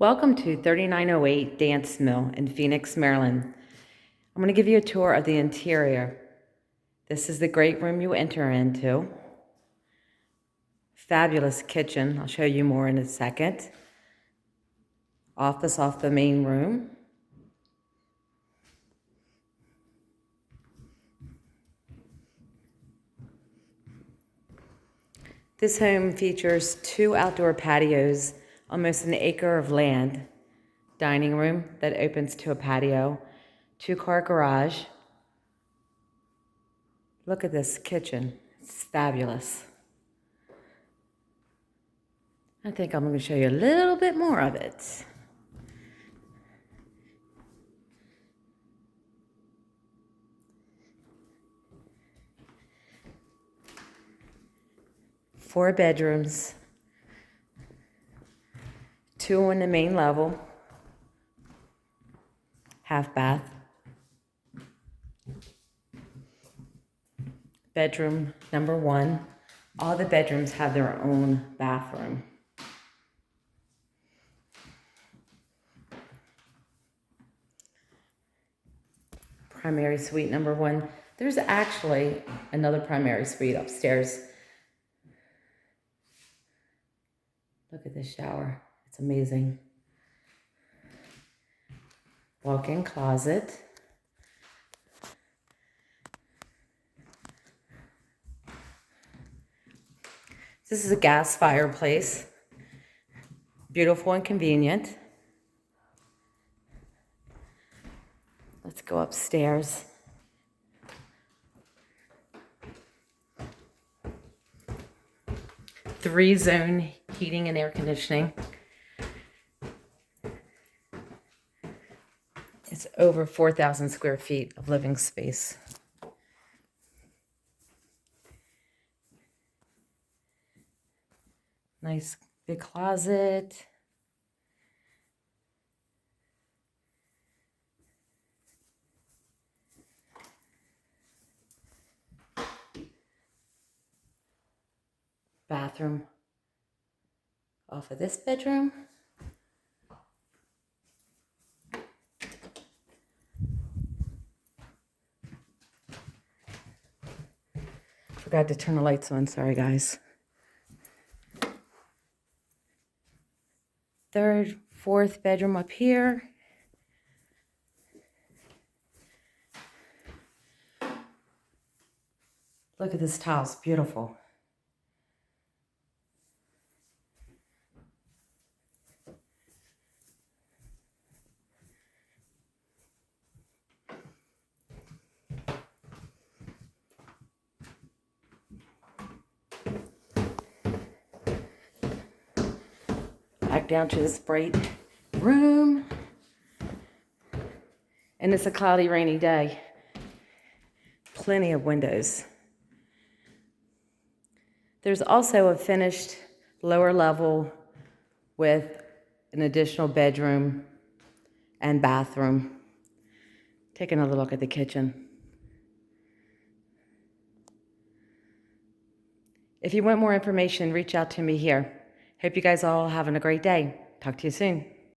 Welcome to 3908 Dance Mill in Phoenix, Maryland. I'm going to give you a tour of the interior. This is the great room you enter into. Fabulous kitchen. I'll show you more in a second. Office off the main room. This home features 2 outdoor patios, almost an acre of land, dining room that opens to a patio, 2-car garage. Look at this kitchen. It's fabulous. I think I'm going to show you a little bit more of it. Four bedrooms, 2 on the main level, half bath. Bedroom number 1. All the bedrooms have their own bathroom. Primary suite number 1. There's actually another primary suite upstairs. Look at this shower. It's amazing. Walk-in closet. This is a gas fireplace. Beautiful and convenient. Let's go upstairs. Three-zone heating and air conditioning. It's over 4,000 square feet of living space. Nice big closet. Bathroom off of this bedroom. Forgot to turn the lights on, sorry guys. 3rd, 4th bedroom up here. Look at this tile, it's beautiful. Back down to this bright room. And it's a cloudy, rainy day. Plenty of windows. There's also a finished lower level with an additional bedroom and bathroom. Take another look at the kitchen. If you want more information, reach out to me here. Hope you guys all having a great day. Talk to you soon.